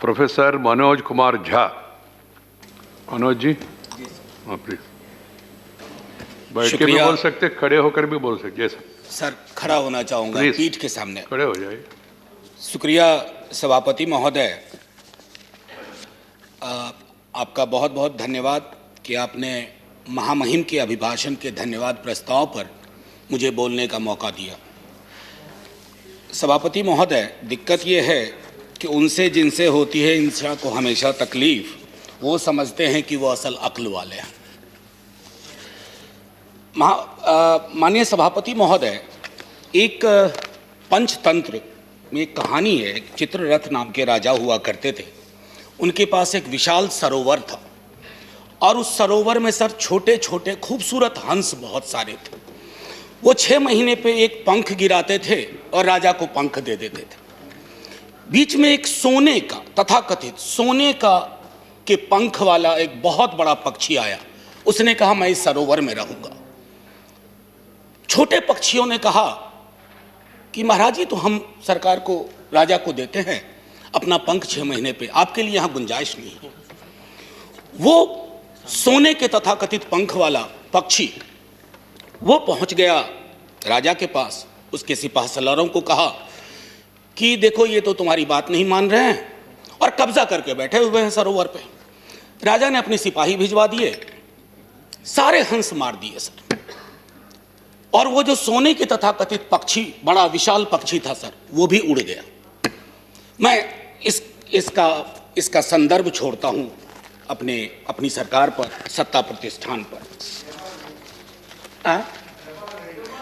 Professor Manoj Kumar Jha. Manoj ji, हाँ please. बैठ के भी बोल सकते, खड़े होकर भी बोल सकते। सर खड़ा होना चाहूँगा पीठ के सामने। खड़े हो जाइए। शुक्रिया सभापति महोदय, आपका बहुत बहुत धन्यवाद कि आपने महामहिम के अभिभाषण के धन्यवाद प्रस्ताव पर मुझे बोलने का मौका दिया। सभापति महोदय, दिक्कत ये है कि उनसे जिनसे होती है इंसान को हमेशा तकलीफ, वो समझते हैं कि वो असल अक्ल वाले हैं। माननीय सभापति महोदय, एक पंचतंत्र में एक कहानी है। एक चित्ररथ नाम के राजा हुआ करते थे। उनके पास एक विशाल सरोवर था और उस सरोवर में सर छोटे छोटे खूबसूरत हंस बहुत सारे थे। वो 6 महीने पे एक पंख गिराते थे और राजा को पंख दे देते थे। बीच में एक सोने का, तथाकथित सोने का के पंख वाला एक बहुत बड़ा पक्षी आया। उसने कहा मैं इस सरोवर में रहूंगा। छोटे पक्षियों ने कहा कि महाराज जी, तो हम सरकार को, राजा को देते हैं अपना पंख 6 महीने पे, आपके लिए यहां गुंजाइश नहीं है। वो सोने के तथाकथित पंख वाला पक्षी वो पहुंच गया राजा के पास। उसके सिपाह सलारों को कहा कि देखो, ये तो तुम्हारी बात नहीं मान रहे हैं और कब्जा करके बैठे हुए हैं सरोवर पे। राजा ने अपने सिपाही भिजवा दिए, सारे हंस मार दिए सर। और वो जो सोने के तथाकथित पक्षी, बड़ा विशाल पक्षी था सर, वो भी उड़ गया। मैं इसका संदर्भ छोड़ता हूं अपनी सरकार पर, सत्ता प्रतिष्ठान पर।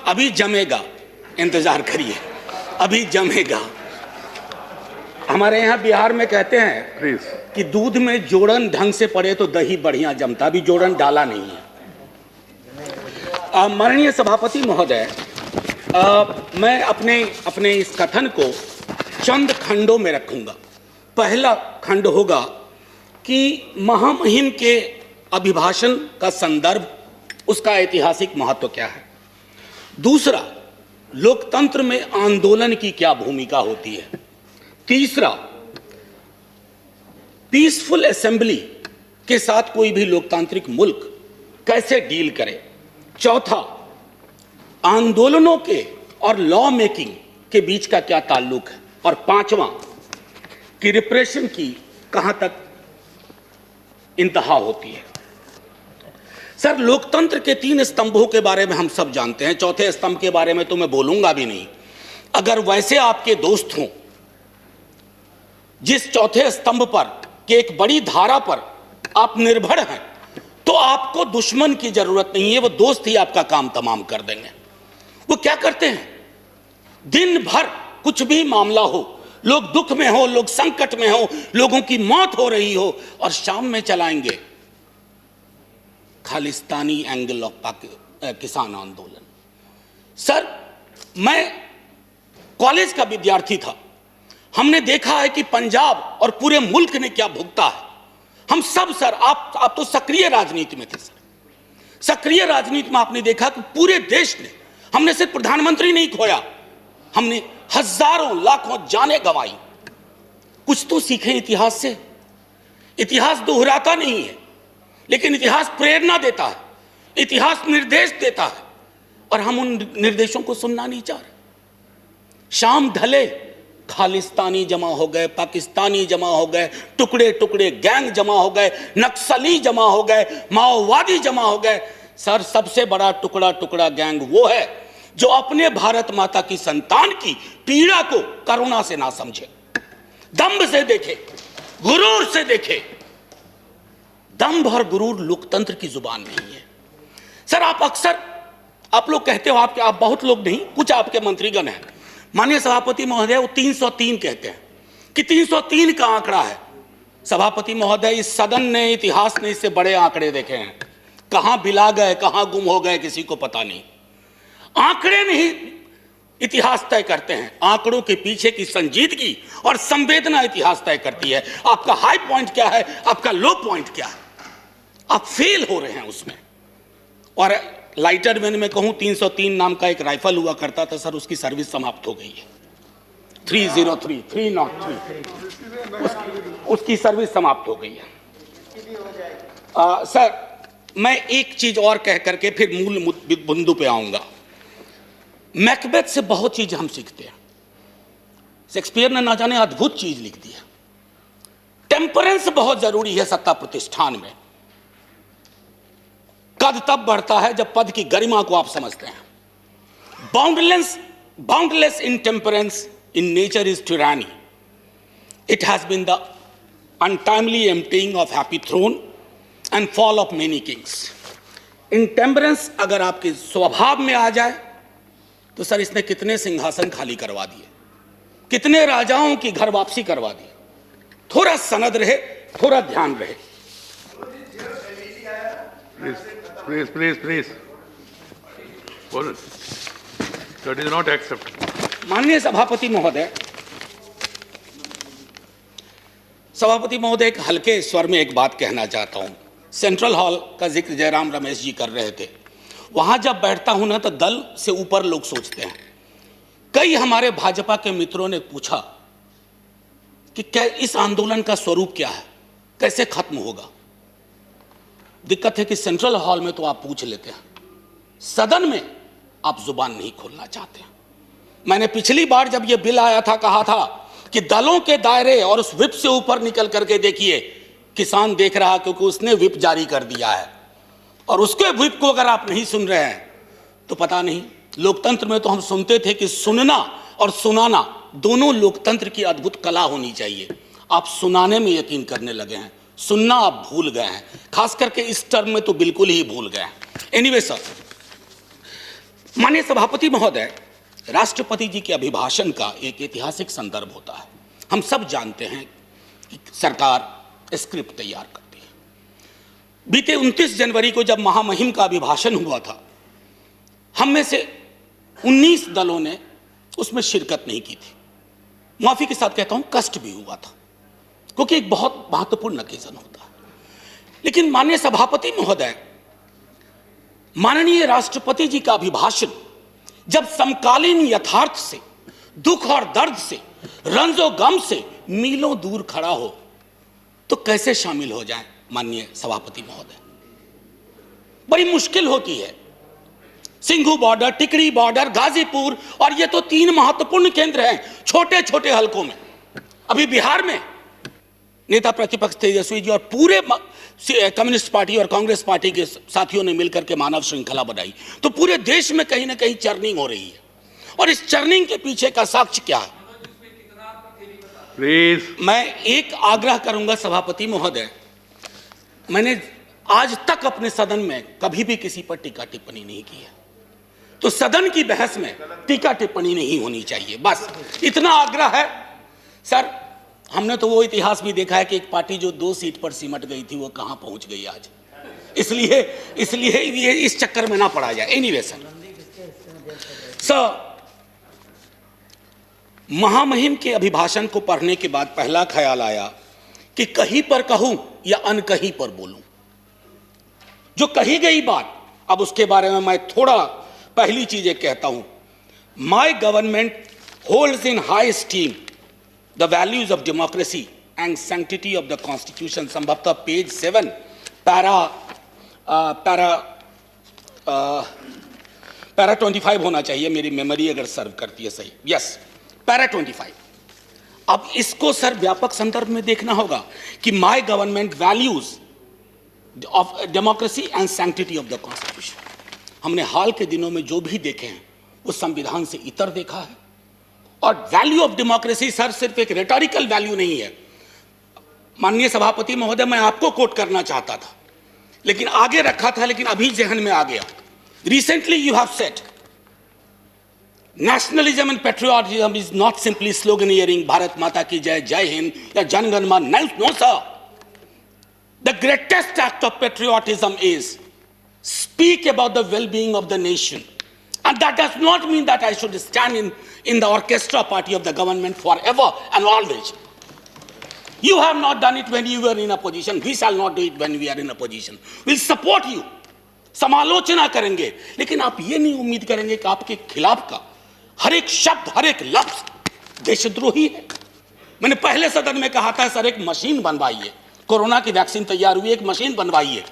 अभी जमेगा, इंतजार करिए, अभी जमेगा। हमारे यहाँ बिहार में कहते हैं कि दूध में जोड़न ढंग से पड़े तो दही बढ़िया जमता। अभी जोड़न डाला नहीं है। माननीय सभापति महोदय, मैं अपने इस कथन को चंद खंडों में रखूंगा। पहला खंड होगा कि महामहिम के अभिभाषण का संदर्भ, उसका ऐतिहासिक महत्व क्या है। दूसरा, लोकतंत्र में आंदोलन की क्या भूमिका होती है। तीसरा, पीसफुल असेंबली के साथ कोई भी लोकतांत्रिक मुल्क कैसे डील करे। चौथा, आंदोलनों के और लॉ मेकिंग के बीच का क्या ताल्लुक है। और पांचवा, कि रिप्रेशन की कहां तक इंतहा होती है। सर, लोकतंत्र के 3 स्तंभों के बारे में हम सब जानते हैं। चौथे स्तंभ के बारे में तो मैं बोलूंगा भी नहीं। अगर वैसे आपके दोस्त हों जिस चौथे स्तंभ पर कि एक बड़ी धारा पर आप निर्भर हैं, तो आपको दुश्मन की जरूरत नहीं है। वो दोस्त ही आपका काम तमाम कर देंगे। वो क्या करते हैं, दिन भर कुछ भी मामला हो, लोग दुख में हो, लोग संकट में हो, लोगों की मौत हो रही हो, और शाम में चलाएंगे खालिस्तानी एंगल ऑफ किसान आंदोलन। सर, मैं कॉलेज का विद्यार्थी था। हमने देखा है कि पंजाब और पूरे मुल्क ने क्या भुगता है। हम सब सर, आप तो सक्रिय राजनीति में थे सर। सक्रिय राजनीति में आपने देखा कि पूरे देश ने, हमने सिर्फ प्रधानमंत्री नहीं खोया, हमने हजारों लाखों जाने गंवाई। कुछ तो सीखें इतिहास से। इतिहास दोहराता नहीं है, लेकिन इतिहास प्रेरणा देता है, इतिहास निर्देश देता है, और हम उन निर्देशों को सुनना नहीं चाह रहे। शाम ढले, खालिस्तानी जमा हो गए, पाकिस्तानी जमा हो गए, टुकड़े टुकड़े गैंग जमा हो गए, नक्सली जमा हो गए, माओवादी जमा हो गए। सर, सबसे बड़ा टुकड़ा टुकड़ा गैंग वो है जो अपने भारत माता की संतान की पीड़ा को करुणा से ना समझे, दंभ से देखे, गुरूर से देखे। दंभ और गुरूर लोकतंत्र की जुबान नहीं है। सर, आप लोग कहते हो, आप बहुत लोग नहीं, कुछ आपके मंत्रीगण हैं, माननीय सभापति महोदय, वो 303 कहते हैं कि 303 का आंकड़ा है। सभापति महोदय, इस सदन ने, इतिहास ने इससे बड़े आंकड़े देखे हैं। कहां बिला गए, कहां गुम हो गए, किसी को पता नहीं। आंकड़े नहीं इतिहास तय करते हैं, आंकड़ों के पीछे की संजीदगी और संवेदना इतिहास तय करती है। आपका हाई पॉइंट क्या है, आपका लो पॉइंट क्या है, आप फेल हो रहे हैं उसमें। और लाइटरमैन में कहूं, 303 नाम का एक राइफल हुआ करता था सर, उसकी सर्विस समाप्त हो गई है। उसकी सर्विस समाप्त हो गई है। सर, मैं एक चीज और कह करके फिर मूल बिंदु पे आऊंगा। मैकबेथ से बहुत चीज हम सीखते हैं। शेक्सपियर ने ना जाने अद्भुत चीज लिख दी है। टेम्परेंस बहुत जरूरी है सत्ता प्रतिष्ठान में। कद तब बढ़ता है जब पद की गरिमा को आप समझते हैं। Boundless intemperance in nature is tyranny. It has been the untimely emptying of happy throne and fall of many kings. Intemperance अगर आपके स्वभाव में आ जाए तो सर इसने कितने सिंहासन खाली करवा दिए, कितने राजाओं की घर वापसी करवा दी। थोड़ा सनद रहे, थोड़ा ध्यान रहे। Please. बोलो। That is not acceptable. माननीय सभापति महोदय, एक हल्के स्वर में एक बात कहना चाहता हूं। सेंट्रल हॉल का जिक्र जयराम रमेश जी कर रहे थे। वहां जब बैठता हूं ना तो दल से ऊपर लोग सोचते हैं। कई हमारे भाजपा के मित्रों ने पूछा कि क्या इस आंदोलन का स्वरूप क्या है, कैसे खत्म होगा। दिक्कत है कि सेंट्रल हॉल में तो आप पूछ लेते हैं, सदन में आप जुबान नहीं खोलना चाहते। मैंने पिछली बार जब यह बिल आया था कहा था कि दलों के दायरे और उस व्हिप से ऊपर निकल करके देखिए, किसान देख रहा क्योंकि उसने व्हिप जारी कर दिया है। और उसके व्हिप को अगर आप नहीं सुन रहे हैं तो पता नहीं। लोकतंत्र में तो हम सुनते थे कि सुनना और सुनाना दोनों लोकतंत्र की अद्भुत कला होनी चाहिए। आप सुनाने में यकीन करने लगे हैं, सुनना आप भूल गए हैं। खास करके इस टर्म में तो बिल्कुल ही भूल गए हैं। एनीवे सर, माननीय सभापति महोदय, राष्ट्रपति जी के अभिभाषण का एक ऐतिहासिक संदर्भ होता है। हम सब जानते हैं कि सरकार स्क्रिप्ट तैयार करती है। बीते 29 जनवरी को जब महामहिम का अभिभाषण हुआ था, हम में से 19 दलों ने उसमें शिरकत नहीं की थी। माफी के साथ कहता हूं, कष्ट भी हुआ था क्योंकि एक बहुत महत्वपूर्ण ओकेजन होता है। लेकिन माननीय सभापति महोदय, माननीय राष्ट्रपति जी का अभिभाषण जब समकालीन यथार्थ से, दुख और दर्द से, रंजो गम से मीलों दूर खड़ा हो तो कैसे शामिल हो जाए। माननीय सभापति महोदय, बड़ी मुश्किल होती है। सिंघू बॉर्डर, टिकरी बॉर्डर, गाजीपुर, और ये तो 3 महत्वपूर्ण केंद्र हैं छोटे छोटे हलकों में। अभी बिहार में नेता प्रतिपक्ष तेजस्वी जी और पूरे कम्युनिस्ट पार्टी और कांग्रेस पार्टी के साथियों ने मिलकर के मानव श्रृंखला बनाई, तो पूरे देश में कहीं ना कहीं चर्निंग हो रही है। और इस चर्निंग के पीछे का साक्ष्य क्या है? प्लीज, मैं एक आग्रह करूंगा सभापति महोदय, मैंने आज तक अपने सदन में कभी भी किसी पर टीका टिप्पणी नहीं की है, तो सदन की बहस में टीका टिप्पणी नहीं होनी चाहिए। बस इतना आग्रह है। सर, हमने तो वो इतिहास भी देखा है कि एक पार्टी जो 2 सीट पर सिमट गई थी वो कहां पहुंच गई आज। इसलिए ये इस चक्कर में ना पड़ा जाए। एनीवे सर, महामहिम के अभिभाषण को पढ़ने के बाद पहला ख्याल आया कि कहीं पर कहूं या अनकहीं पर बोलूं। जो कही गई बात, अब उसके बारे में मैं थोड़ा पहली चीजें कहता हूं। My government holds in high steam the values of democracy and sanctity of the constitution। संभवतः पेज 7 पैरा 25 होना चाहिए, मेरी मेमोरी अगर सर्व करती है सही। Yes, para 25। अब इसको सर व्यापक संदर्भ में देखना होगा कि my government values of democracy and sanctity of the constitution. हमने हाल के दिनों में जो भी देखे हैं वो संविधान से इतर देखा है। और वैल्यू ऑफ डेमोक्रेसी सर सिर्फ एक रेटोरिकल वैल्यू नहीं है। माननीय सभापति महोदय, मैं आपको कोट करना चाहता था लेकिन आगे रखा था, लेकिन अभी जहन में आ गया। Recently you have said nationalism and patriotism is not simply sloganeering Bharat Mata की जय, जय हिंद या Janagana Mana. No sir, the greatest act of patriotism is speak about the well being of the nation. And that does not mean that I should stand in the orchestra party of the government forever and always. You have not done it when you were in opposition. We shall not do it when we are in opposition. We'll support you. समालोचना करेंगे, लेकिन आप ये नहीं उम्मीद करेंगे कि आपके खिलाफ का हर एक शब्द, हर एक लफ्ज देशद्रोही है। मैंने पहले सदन में कहा था सर एक मशीन बनवाइए, कोरोना की वैक्सीन तैयार हुई, एक मशीन बनवाइए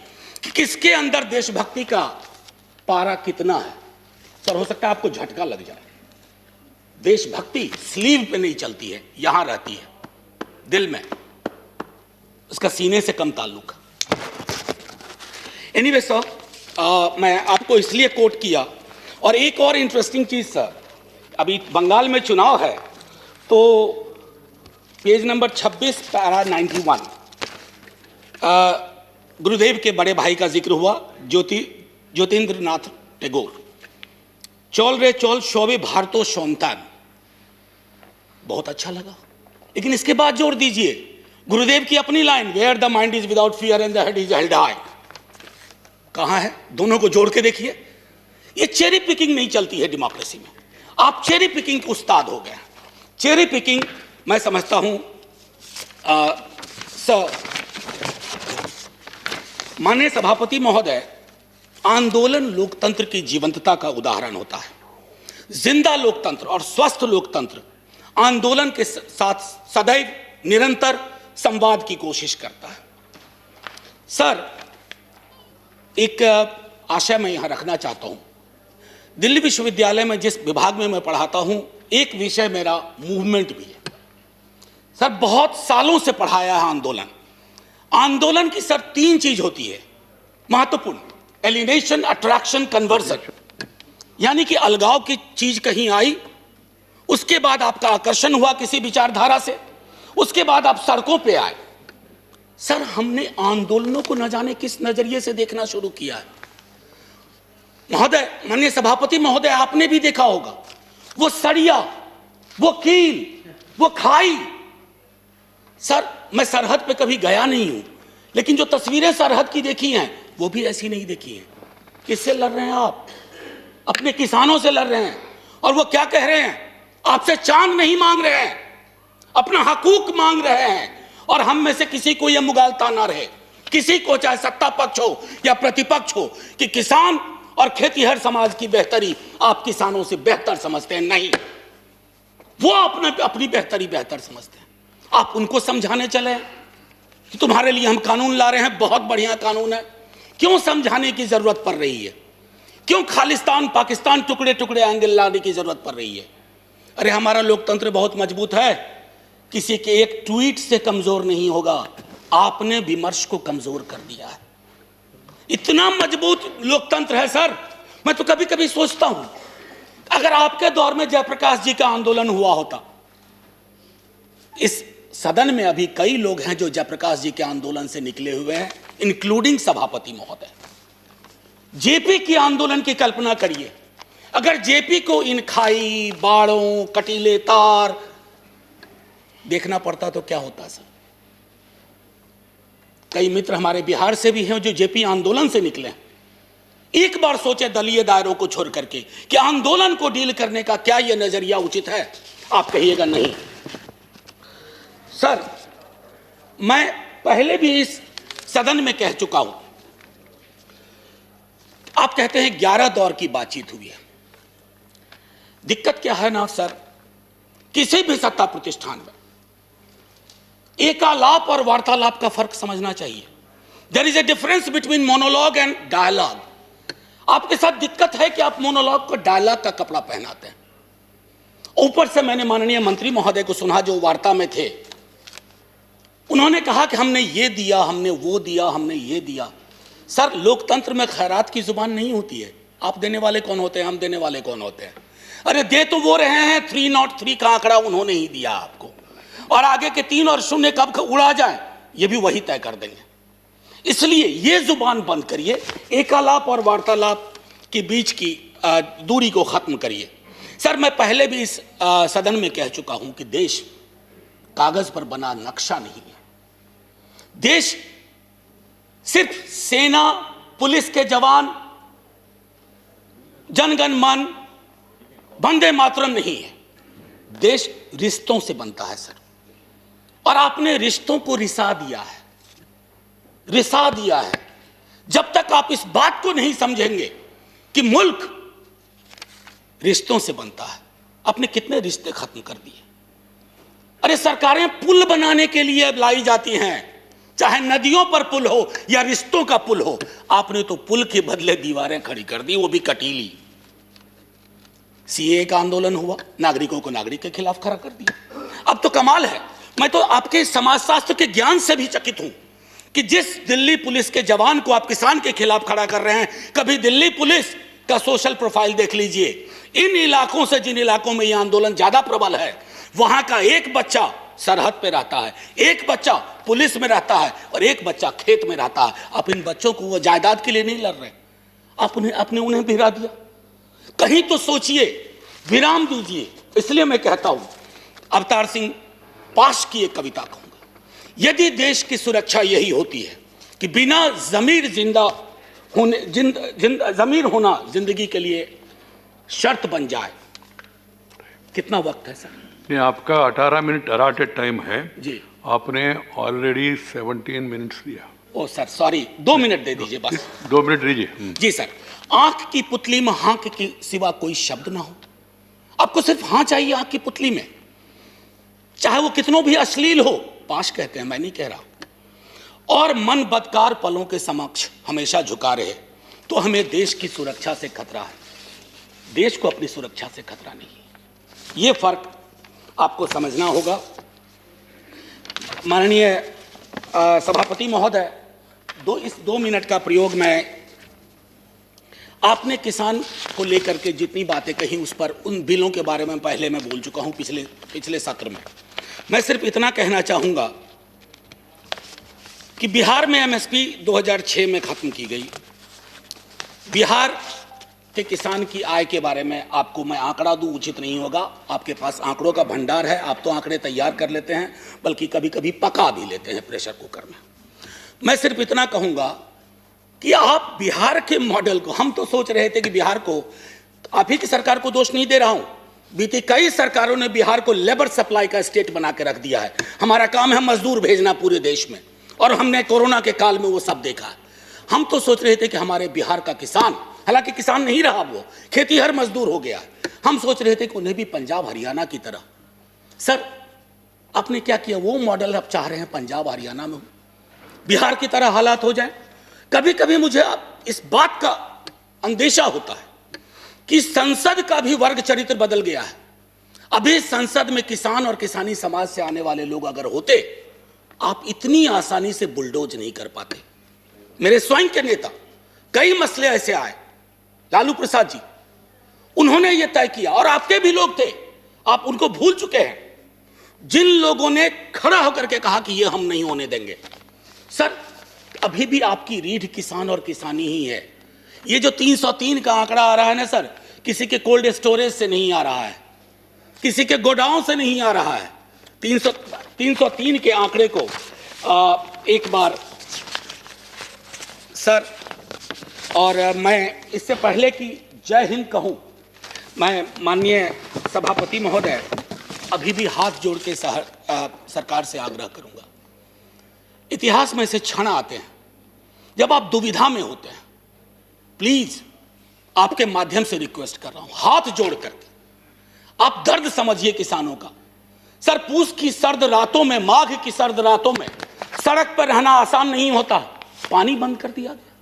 कि किसके अंदर देशभक्ति का पारा कितना है। सर हो सकता है आपको झटका लग जाए, देशभक्ति स्लीव पे नहीं चलती है, यहां रहती है दिल में, उसका सीने से कम ताल्लुक है। एनीवे सर, मैं आपको इसलिए कोट किया। और एक और इंटरेस्टिंग चीज सर, अभी बंगाल में चुनाव है तो पेज नंबर 26 पैरा 91 गुरुदेव के बड़े भाई का जिक्र हुआ, ज्योतिन्द्रनाथ टैगोर। चौल रे चौल शोभे भारतो सौंतान, बहुत अच्छा लगा। लेकिन इसके बाद जोड़ दीजिए गुरुदेव की अपनी line, where the mind is without fear and the head is held high. कहां है? दोनों को जोड़ के देखिए। ये चेरी पिकिंग नहीं चलती है डेमोक्रेसी में। आप चेरी पिकिंग के उस्ताद हो गए। चेरी पिकिंग मैं समझता हूं माननीय सभापति महोदय, आंदोलन लोकतंत्र की जीवंतता का उदाहरण होता है। जिंदा लोकतंत्र और स्वस्थ लोकतंत्र आंदोलन के साथ सदैव निरंतर संवाद की कोशिश करता है। सर एक आशय मैं यहां रखना चाहता हूं। दिल्ली विश्वविद्यालय में जिस विभाग में मैं पढ़ाता हूं, एक विषय मेरा मूवमेंट भी है। सर बहुत सालों से पढ़ाया है आंदोलन। आंदोलन की सर 3 चीज होती है महत्वपूर्ण, एलिनेशन, अट्रैक्शन, कन्वर्जन। यानी कि अलगाव की चीज कहीं आई, उसके बाद आपका आकर्षण हुआ किसी विचारधारा से, उसके बाद आप सड़कों पे आए। सर हमने आंदोलनों को न जाने किस नजरिए से देखना शुरू किया है। महोदय, माननीय सभापति महोदय, आपने भी देखा होगा वो सरिया, वो कील, वो खाई। सर मैं सरहद पे कभी गया नहीं हूं, लेकिन जो तस्वीरें सरहद की देखी हैं वो भी ऐसी नहीं देखी हैं। किससे लड़ रहे हैं आप? अपने किसानों से लड़ रहे हैं। और वो क्या कह रहे हैं? आपसे चांद नहीं मांग रहे हैं, अपना हकूक मांग रहे हैं। और हम में से किसी को यह मुगालता ना रहे, किसी को चाहे सत्ता पक्ष हो या प्रतिपक्ष हो, कि किसान और खेतीहर समाज की बेहतरी आप किसानों से बेहतर समझते हैं। नहीं, वो अपनी बेहतरी बेहतर समझते हैं। आप उनको समझाने चले कि तुम्हारे लिए हम कानून ला रहे हैं, बहुत बढ़िया कानून है। क्यों समझाने की जरूरत पड़ रही है? क्यों खालिस्तान पाकिस्तान टुकड़े टुकड़े एंगल लाने की जरूरत पड़ रही है? अरे हमारा लोकतंत्र बहुत मजबूत है, किसी के एक ट्वीट से कमजोर नहीं होगा। आपने विमर्श को कमजोर कर दिया है। इतना मजबूत लोकतंत्र है सर। मैं तो कभी कभी सोचता हूं, अगर आपके दौर में जयप्रकाश जी का आंदोलन हुआ होता। इस सदन में अभी कई लोग हैं जो जयप्रकाश जी के आंदोलन से निकले हुए हैं, इंक्लूडिंग सभापति महोदय। जेपी की आंदोलन की कल्पना करिए, अगर जेपी को इन खाई, बाड़ों, कटीले तार देखना पड़ता तो क्या होता सर? कई मित्र हमारे बिहार से भी हैं जो जेपी आंदोलन से निकले हैं। एक बार सोचे दलीय दायरों को छोड़ करके कि आंदोलन को डील करने का क्या यह नजरिया उचित है? आप कहिएगा नहीं। सर मैं पहले भी इस सदन में कह चुका हूं, आप कहते हैं 11 दौर की बातचीत हुई है। दिक्कत क्या है ना सर, किसी भी सत्ता प्रतिष्ठान में एकालाप और वार्तालाप का फर्क समझना चाहिए। There is a difference between monologue and dialogue. आपके साथ दिक्कत है कि आप मोनोलॉग को डायलॉग का कपड़ा पहनाते हैं। ऊपर से मैंने माननीय मंत्री महोदय को सुना जो वार्ता में थे, उन्होंने कहा कि हमने ये दिया, हमने वो दिया, हमने ये दिया। सर लोकतंत्र में खैरात की जुबान नहीं होती है। आप देने वाले कौन होते हैं, हम देने वाले कौन होते हैं? अरे दे तो वो रहे हैं, 303 का आंकड़ा उन्होंने ही दिया आपको, और आगे के 3 और 0 कब उड़ा जाए ये भी वही तय कर देंगे। इसलिए ये जुबान बंद करिए, एकालाप और वार्तालाप के बीच की दूरी को खत्म करिए। सर मैं पहले भी इस सदन में कह चुका हूं कि देश कागज पर बना नक्शा नहीं है। देश सिर्फ सेना, पुलिस के जवान, जनगण मन, वंदे मातरम नहीं है। देश रिश्तों से बनता है सर, और आपने रिश्तों को रिसा दिया है, रिसा दिया है। जब तक आप इस बात को नहीं समझेंगे कि मुल्क रिश्तों से बनता है, आपने कितने रिश्ते खत्म कर दिए। अरे सरकारें पुल बनाने के लिए लाई जाती हैं, चाहे नदियों पर पुल हो या रिश्तों का पुल हो। आपने तो पुल के बदले दीवारें खड़ी कर दी, वो भी कटीली। सीए का आंदोलन हुआ, नागरिकों को नागरिक के खिलाफ खड़ा कर दिया। अब तो कमाल है, मैं तो आपके समाजशास्त्र के ज्ञान से भी चकित हूं कि जिस दिल्ली पुलिस के जवान को आप किसान के खिलाफ खड़ा कर रहे हैं, कभी दिल्ली पुलिस का सोशल प्रोफाइल देख लीजिए। इन इलाकों से जिन इलाकों में यह आंदोलन ज्यादा प्रबल है, वहां का एक बच्चा सरहद पे रहता है, एक बच्चा पुलिस में रहता है और एक बच्चा खेत में रहता है। आप इन बच्चों को वो जायदाद के लिए नहीं लड़ रहे, आपने उन्हें भिरा दिया। कहीं तो सोचिए, विराम दीजिए। इसलिए मैं कहता हूं, अवतार सिंह पाश की एक कविता कहूंगा, यदि देश की सुरक्षा यही होती है कि बिना जमीर जमीर होना जिंदगी के लिए शर्त बन जाए। कितना वक्त है सर? नहीं, आपका 18 मिनट अराटेड टाइम है जी, आपने ऑलरेडी 17 मिनट्स दिया। ओ सर सॉरी, 2 मिनट दे दीजिए बस। 2 मिनट दीजिए। जी सर, आंख की पुतली में हाँ के सिवा कोई शब्द ना हो। आपको सिर्फ हाँ चाहिए आंख की पुतली में, चाहे वो कितनों भी अश्लील हो। पाश कहते हैं, मैं नहीं कह रहा। और मन बदकार पलों के समक्ष हमेशा झुका रहे, तो हमें देश की सुरक्षा से खतरा है, देश को अपनी सुरक्षा से खतरा नहीं है। यह फर्क आपको समझना होगा। माननीय सभापति महोदय, इस 2 मिनट का प्रयोग मैं, आपने किसान को लेकर के जितनी बातें कही उस पर, उन बिलों के बारे में पहले मैं बोल चुका हूं पिछले सत्र में। मैं सिर्फ इतना कहना चाहूंगा कि बिहार में एमएसपी 2006 में खत्म की गई। बिहार के किसान की आय के बारे में आपको मैं आंकड़ा दूं उचित नहीं होगा, आपके पास आंकड़ों का भंडार है, आप तो आंकड़े तैयार कर लेते हैं, बल्कि कभी कभी पका भी लेते हैं प्रेशर कुकर में। मैं सिर्फ इतना कहूंगा कि आप बिहार के मॉडल को, हम तो सोच रहे थे कि बिहार को, आप ही की सरकार को दोष नहीं दे रहा हूं, बीती कई सरकारों ने बिहार को लेबर सप्लाई का स्टेट बना के रख दिया है। हमारा काम है मजदूर भेजना पूरे देश में, और हमने कोरोना के काल में वो सब देखा है। हम तो सोच रहे थे कि हमारे बिहार का किसान, हालांकि किसान नहीं रहा, वो खेतीहर मजदूर हो गया है। हम सोच रहे थे कि उन्हें भी पंजाब हरियाणा की तरह। सर आपने क्या किया, वो मॉडल आप चाह रहे हैं पंजाब हरियाणा में बिहार की तरह हालात हो जाए। कभी कभी मुझे इस बात का अंदेशा होता है कि संसद का भी वर्ग चरित्र बदल गया है। अभी संसद में किसान और किसानी समाज से आने वाले लोग अगर होते, आप इतनी आसानी से बुलडोज नहीं कर पाते। मेरे स्वयं के नेता, कई मसले ऐसे आए, लालू प्रसाद जी, उन्होंने यह तय किया, और आपके भी लोग थे, आप उनको भूल चुके हैं, जिन लोगों ने खड़ा होकर के कहा कि यह हम नहीं होने देंगे। सर अभी भी आपकी रीढ़ किसान और किसानी ही है। ये जो 303 का आंकड़ा आ रहा है ना सर, किसी के कोल्ड स्टोरेज से नहीं आ रहा है, किसी के गोडाउन से नहीं आ रहा है। 303 के आंकड़े को एक बार सर, और मैं इससे पहले कि जय हिंद कहूं, मैं माननीय सभापति महोदय अभी भी हाथ जोड़ के सरकार से आग्रह करूंगा। इतिहास में ऐसे क्षण आते हैं जब आप दुविधा में होते हैं। प्लीज आपके माध्यम से रिक्वेस्ट कर रहा हूं, हाथ जोड़ करके आप दर्द समझिए किसानों का। सर पूस की सर्द रातों में, माघ की सर्द रातों में सड़क पर रहना आसान नहीं होता। पानी बंद कर दिया गया,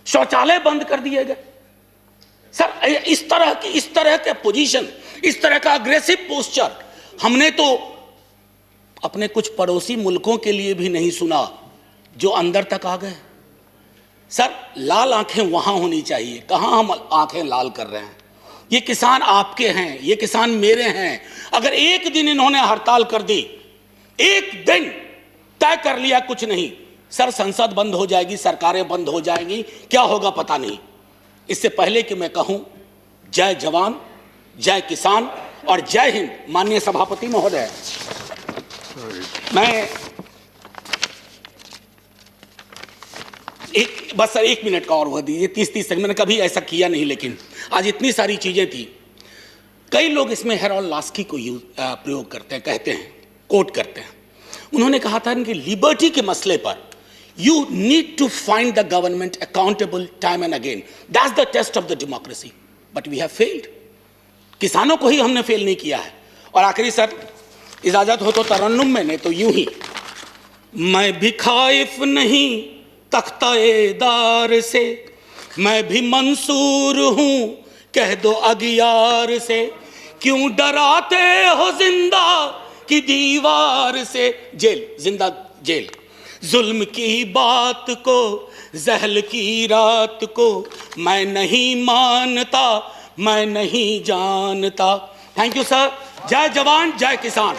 शौचालय बंद कर दिए गए। सर इस तरह के पोजीशन, इस तरह का अग्रेसिव पोस्चर हमने तो अपने कुछ पड़ोसी मुल्कों के लिए भी नहीं सुना, जो अंदर तक आ गए। सर लाल आंखें वहां होनी चाहिए, कहां हम आंखें लाल कर रहे हैं। ये किसान आपके हैं, ये किसान मेरे हैं। अगर एक दिन इन्होंने हड़ताल कर दी, एक दिन तय कर लिया कुछ नहीं, सर संसद बंद हो जाएगी, सरकारें बंद हो जाएंगी, क्या होगा पता नहीं। इससे पहले कि मैं कहूं जय जवान, जय किसान और जय हिंद, माननीय सभापति महोदय, मैं बस सर 1 मिनट का और वह दीजिए, 30-30 सेकंड। मैंने कभी ऐसा किया नहीं, लेकिन आज इतनी सारी चीजें थी। कई लोग इसमें हेरोल्ड लास्की को प्रयोग करते हैं, कहते हैं, कोट करते हैं। उन्होंने कहा था कि लिबर्टी के मसले पर you need to find the government accountable time and again, that's the test of the democracy, but we have failed. किसानों को ही हमने फेल नहीं किया है। और आखिरी सर, इजाजत हो तो तरन्नुम में, नहीं तो यूं ही। मैं भी खाइफ नहीं तख्ता-ए-दार से, मैं भी मंसूर हूं कह दो अगियार से, क्यों डराते हो जिंदा की दीवार से। जेल, जिंदा जेल। जुल्म की बात को, जहल की रात को मैं नहीं मानता, मैं नहीं जानता। Thank you sir. जय जवान जय किसान।